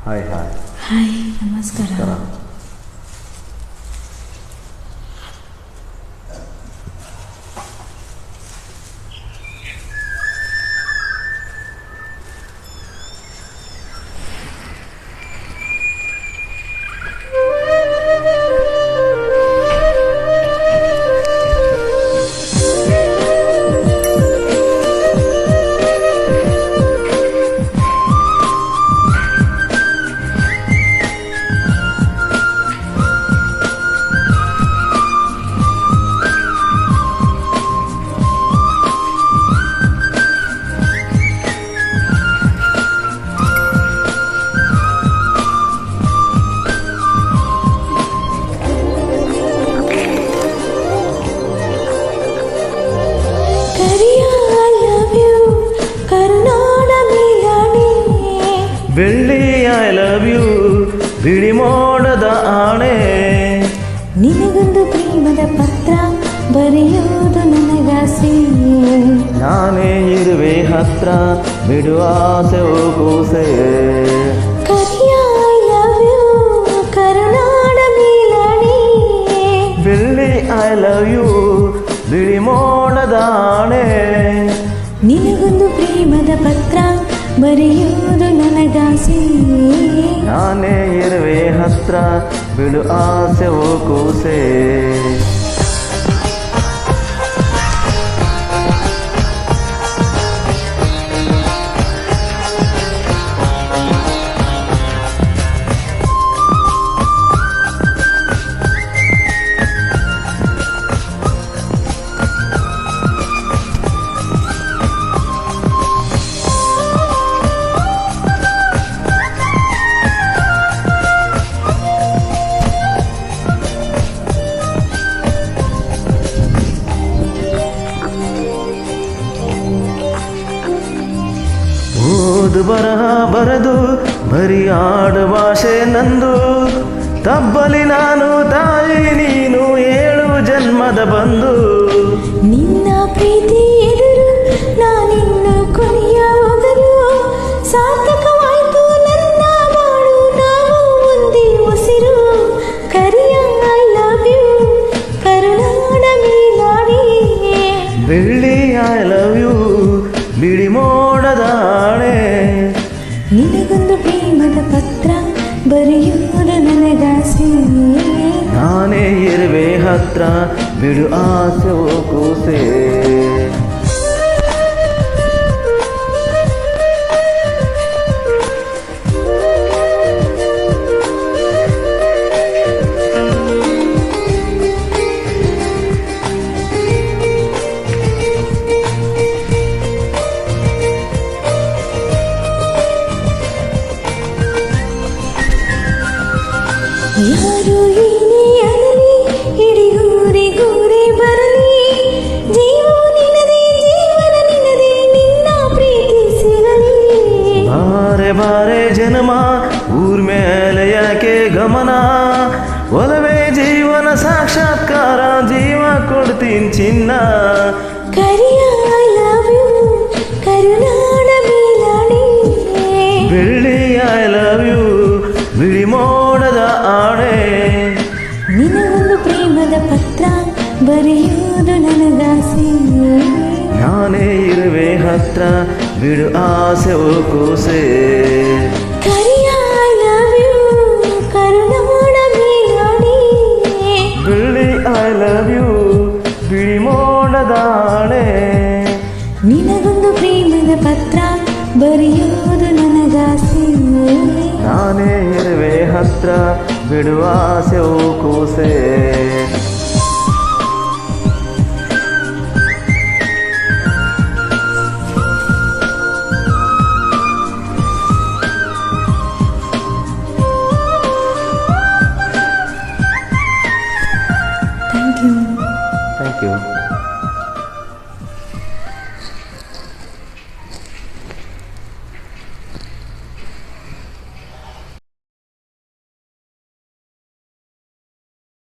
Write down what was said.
Hi hi hi ನಮಸ್ಕಾರ. ಬೆಳ್ಳಿ I love you ಬಿಳಿ ಮೋಡದ ಆಣೆ, ನಿನಗೊಂದು ಪ್ರೇಮದ ಪತ್ರ ಬರೆಯುವುದು ನನಗಾಸೆ. ನಾನೇ ಇರುವೆ ಹತ್ರ ಬಿಡುವ ಆಸೆ ಕೂಸೆ. ಕರಿಯ ಐ ಲವ್ ಯು ಕರುನಾಡ ಮೇಲಾಣೆ, ಬೆಳ್ಳಿ ಐ ಲವ್ ಯು ಬಿಳಿ ಮೋಡದ ಆಣೆ, ನಿನಗೊಂದು ಪ್ರೇಮದ ಪತ್ರ ಬರೆಯುವುದು ನನಗಾಸೆ. ನಾನೇ ಇರುವೆ ಹತ್ರ ಬಿಡು ಆಸೆ ಕೂಸೆ. ಓದು ಬರಹ ಬರದು ಬರೀ ಆಡು ಭಾಷೆ ನಂದು, ತಬ್ಬಲಿ ನಾನು ತಾಯಿ ನೀನು 7 ಜನ್ಮದ ಬಂದು. ನಿನ್ನ ಪ್ರೀತಿ ಎದುರು ನಾನಿನ್ನು ಕೊನೆಯ ಹೋಗಲು, ಸಾರ್ಥಕವಾಯ್ತು ನನ್ನ ಬಾಳು ನಾವು ಒಂದೇ ಉಸಿರು. ಕರಿಯ ಐ ಲವ್ ಯು ಕರುನಾಡ ಮೇಲಾಣೆ, ಬೆಳ್ಳಿ ಐ ಲವ್ ಯು ಬಿಳಿ ಮೋಡದ ಆಣೆ, ನಿನಗೊಂದು ಪ್ರೇಮದ ಪತ್ರ ಬರೆಯುವುದು ನನಗಾಸೆ. ನಾನೇ ಇರುವೆ ಹತ್ರ ಬಿಡು ಆಸೆ ಕೂಸೆ. ಯಾರು ಏನೇ ಅನ್ನಲಿ ಇಡೀ ಊರಿಗೂರೇ ಬರಲಿ, ಜೀವ ನಿನದೇ ಜೀವನ ನಿನದೇ ನಿನ್ನ ಪ್ರೀತಿ ಸಿಗಲಿ. ಬಾರೆ ಬಾರೆ ಜನ್ಮ ಊರ್ ಮೇಲೆ ಯಾಕೆ ಗಮನ, ಒಲವೇ ಜೀವನ ಸಾಕ್ಷಾತ್ಕಾರ ಜೀವ ಕೊಡ್ತೀನಿ ಚಿನ್ನ. ಕರಿಯ ಐ ಲವ್ ಯು ಕರುನಾಡ ಮೇಲಾಣೆ, ಬೆಳ್ಳಿ ಐ ಲವ್ ಯು ಬಿಳಿ ಮೋಡದ ಆಣೆ, ನಿನಗೊಂದು ಪ್ರೇಮದ ಪತ್ರ ಬರೆಯುವುದು ನನಗಾಸೆ. ನಾನೇ ಇರುವೆ ಹತ್ರ ಬಿಡು ಆಸೆ ಕೂಸೆ. ಕರಿಯ ಐ ಲವ್ ಯು ಕರುನಾಡ ಮೇಲಾಣೆ, ಬೆಳ್ಳಿ ಐ ಲವ್ ಯು ಬಿಳಿ ಮೋಡದ ಆಣೆ, ನಿನಗೊಂದು ಪ್ರೇಮದ ಪತ್ರ ಬರೆಯುವುದು ನನಗಾಸೆ. ನಾನೇ ಇರುವೆ ಹತ್ರ ಬಿಡುವ ಆಸೆ ಕೂಸೆ. Thank you. Thank you.